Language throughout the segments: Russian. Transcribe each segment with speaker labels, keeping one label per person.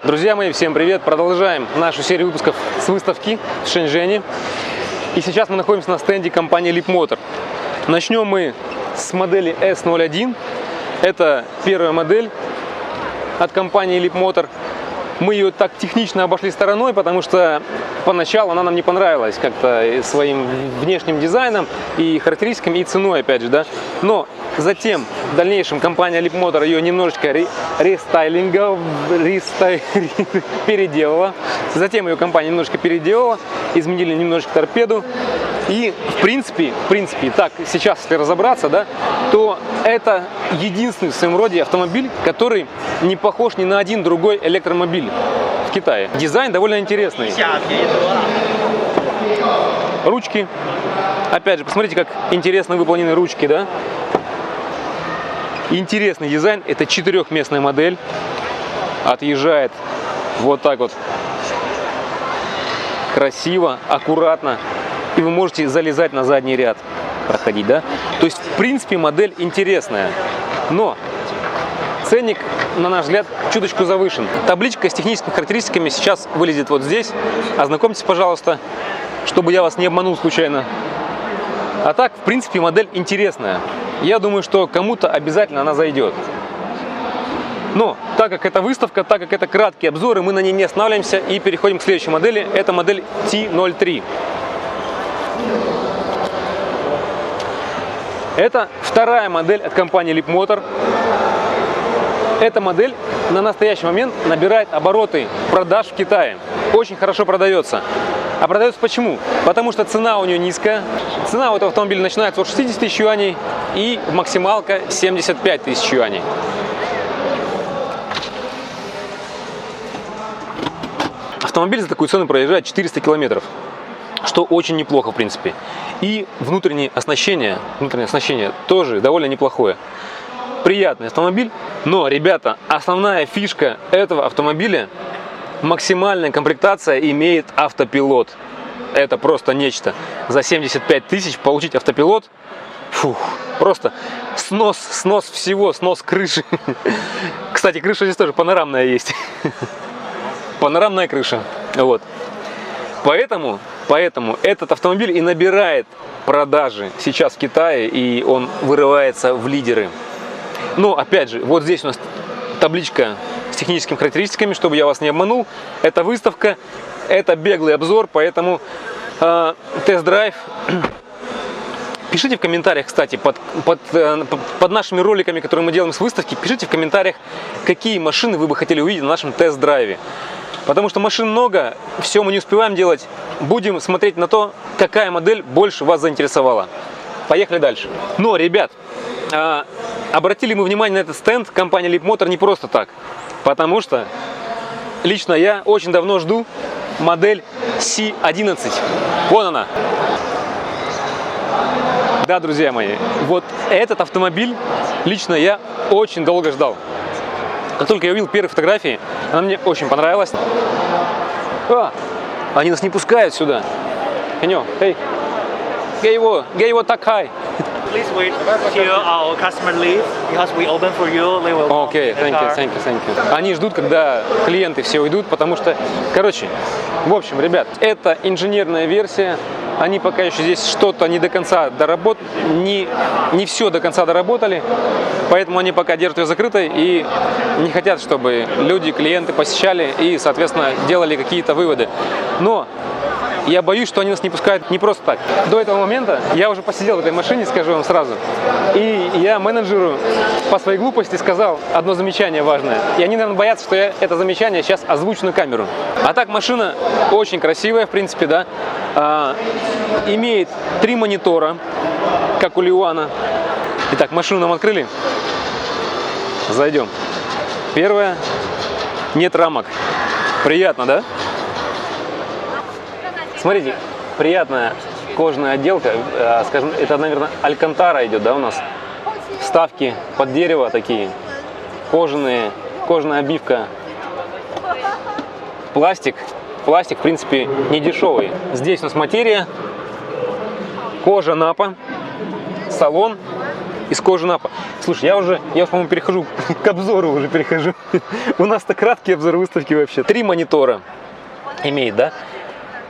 Speaker 1: Друзья мои, всем привет! Продолжаем нашу серию выпусков с выставки в Шэньчжэне. И сейчас мы находимся на стенде компании Leapmotor. Начнем мы с модели S01. Это первая модель от компании Leapmotor. Мы ее так технично обошли стороной, потому что поначалу она нам не понравилась как-то своим внешним дизайном и характеристиками, и ценой, опять же, да. Но затем в дальнейшем компания Leapmotor ее немножечко переделала. Затем ее компания немножко переделала, изменили немножко торпеду. И в принципе, так сейчас, если разобраться, да, то это единственный в своем роде автомобиль, который не похож ни на один другой электромобиль в Китае. Дизайн довольно интересный. Ручки. Опять же, посмотрите, как интересно выполнены ручки, да. Интересный дизайн. Это четырехместная модель. Отъезжает вот так вот. Красиво, аккуратно. И вы можете залезать на задний ряд, проходить, да? То есть, в принципе, модель интересная. Но ценник, на наш взгляд, чуточку завышен. Табличка с техническими характеристиками сейчас вылезет вот здесь. Ознакомьтесь, пожалуйста, чтобы я вас не обманул случайно. А так, в принципе, модель интересная. Я думаю, что кому-то обязательно она зайдет. Но так как это выставка, так как это краткие обзоры, мы на ней не останавливаемся и переходим к следующей модели. Это модель T03. Это вторая модель от компании Leapmotor. Эта модель на настоящий момент набирает обороты продаж в Китае. Очень хорошо продается. А продается почему? Потому что цена у нее низкая. Цена у этого автомобиля начинается от 60 тысяч юаней и максималка 75 тысяч юаней. Автомобиль за такую цену проезжает 400 километров. Что очень неплохо, в принципе. И внутреннее оснащение тоже довольно неплохое. Приятный автомобиль. Но, ребята, основная фишка этого автомобиля — максимальная комплектация имеет автопилот. Это просто нечто. За 75 тысяч получить автопилот — фух, просто снос всего, снос крыши. Кстати, крыша здесь тоже панорамная есть. Панорамная крыша. Вот. Поэтому этот автомобиль и набирает продажи сейчас в Китае, и он вырывается в лидеры. Но, опять же, вот здесь у нас табличка с техническими характеристиками, чтобы я вас не обманул. Это выставка, это беглый обзор, поэтому тест-драйв. Пишите в комментариях, кстати, под нашими роликами, которые мы делаем с выставки, пишите в комментариях, какие машины вы бы хотели увидеть на нашем тест-драйве. Потому что машин много, все мы не успеваем делать. Будем смотреть на то, какая модель больше вас заинтересовала. Поехали дальше. Но, ребят, обратили мы внимание на этот стенд компании Leapmotor не просто так. Потому что лично я очень давно жду модель C11. Вон она. Да, друзья мои, вот этот автомобиль лично я очень долго ждал. Как только я увидел первые фотографии, она мне очень понравилась. Они нас не пускают сюда. Эй, гей его такай.
Speaker 2: Please wait till our customer leave because we open for you. They will.
Speaker 1: Окей, thank you. Они ждут, когда клиенты все уйдут, потому что, короче, в общем, ребят, это инженерная версия. Они пока еще здесь что-то не до конца доработали, не все до конца доработали, поэтому они пока держат ее закрытой и не хотят, чтобы люди, клиенты посещали и, соответственно, делали какие-то выводы. Но я боюсь, что они нас не пускают не просто так. До этого момента я уже посидел в этой машине, скажу вам сразу, и я менеджеру по своей глупости сказал одно замечание важное. И они, наверное, боятся, что я это замечание сейчас озвучу на камеру. А так машина очень красивая, в принципе, да. Имеет 3 монитора, как у Лиуана. Итак, машину нам открыли. Зайдем. Первое. Нет рамок. Приятно, да? Смотрите, приятная кожаная отделка. Скажем, это, наверное, алькантара идет, да, у нас. Вставки под дерево такие. Кожаная обивка. Пластик, в принципе, не дешевый. Здесь у нас материя, кожа напа, салон. из кожи напа. Слушай, я, по-моему, перехожу к обзору уже перехожу. У нас-то краткий обзор выставки вообще. 3 монитора имеет, да?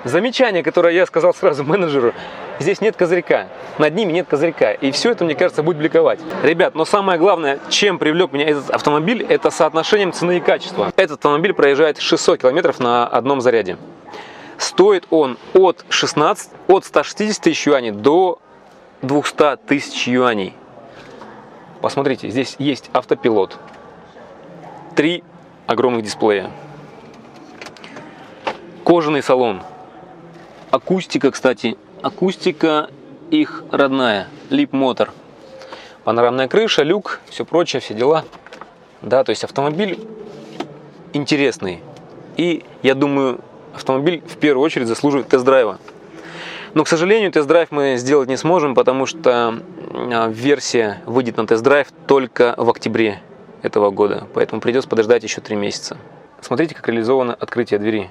Speaker 1: Замечание, которое я сказал сразу менеджеру: здесь нет козырька, над ними нет козырька, и все это, мне кажется, будет бликовать. Ребят, но самое главное, чем привлек меня этот автомобиль, это соотношением цены и качества. Этот автомобиль проезжает 600 километров на одном заряде. Стоит он от 160 тысяч юаней до 200 тысяч юаней. Посмотрите, здесь есть автопилот, 3 огромных дисплея, кожаный салон. Акустика, кстати, акустика их родная, Leapmotor. Панорамная крыша, люк, все прочее, все дела. Да, то есть автомобиль интересный. И я думаю, автомобиль в первую очередь заслуживает тест-драйва. Но, к сожалению, тест-драйв мы сделать не сможем, потому что версия выйдет на тест-драйв только в октябре этого года. Поэтому придется подождать еще 3 месяца. Смотрите, как реализовано открытие двери.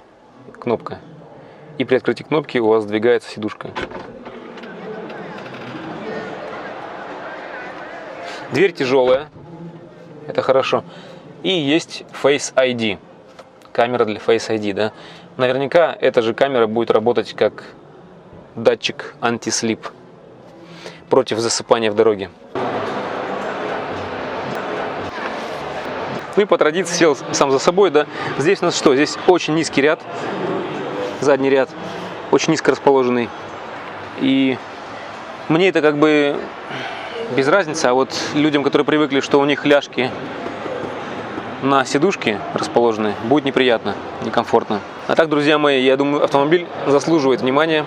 Speaker 1: Кнопка. И при открытии кнопки у вас сдвигается сидушка. Дверь тяжелая, это хорошо. И есть Face ID, камера для Face ID, да. Наверняка эта же камера будет работать как датчик анти-слип против засыпания в дороге. Ну и по традиции сел сам за собой, да. Здесь у нас что? Здесь очень низкий ряд. Задний ряд очень низко расположенный, и мне это как бы без разницы, а вот людям, которые привыкли, что у них ляжки на сидушке расположены, будет неприятно, некомфортно. А так, друзья мои, я думаю, автомобиль заслуживает внимания,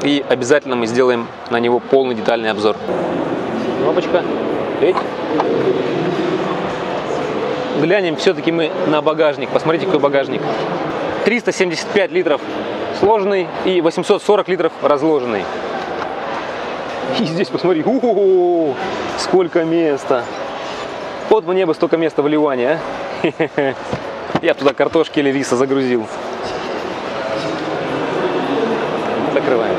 Speaker 1: и обязательно мы сделаем на него полный детальный обзор. Кнопочка. Глянем все-таки мы на багажник. Посмотрите, какой багажник. 375 литров сложенный и 840 литров разложенный. И здесь посмотри, сколько места. Вот мне бы столько места в Ливане, а. Я туда картошки или риса загрузил. Закрываем.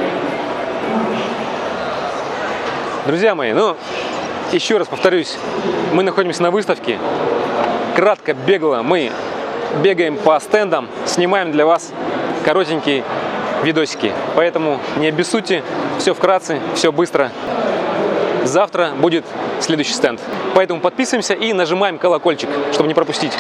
Speaker 1: Друзья мои, ну, еще раз повторюсь, мы находимся на выставке. Кратко, бегло мы бегаем по стендам, снимаем для вас коротенькие видосики. Поэтому не обессудьте, все вкратце, все быстро. Завтра будет следующий стенд. Поэтому подписываемся и нажимаем колокольчик, чтобы не пропустить.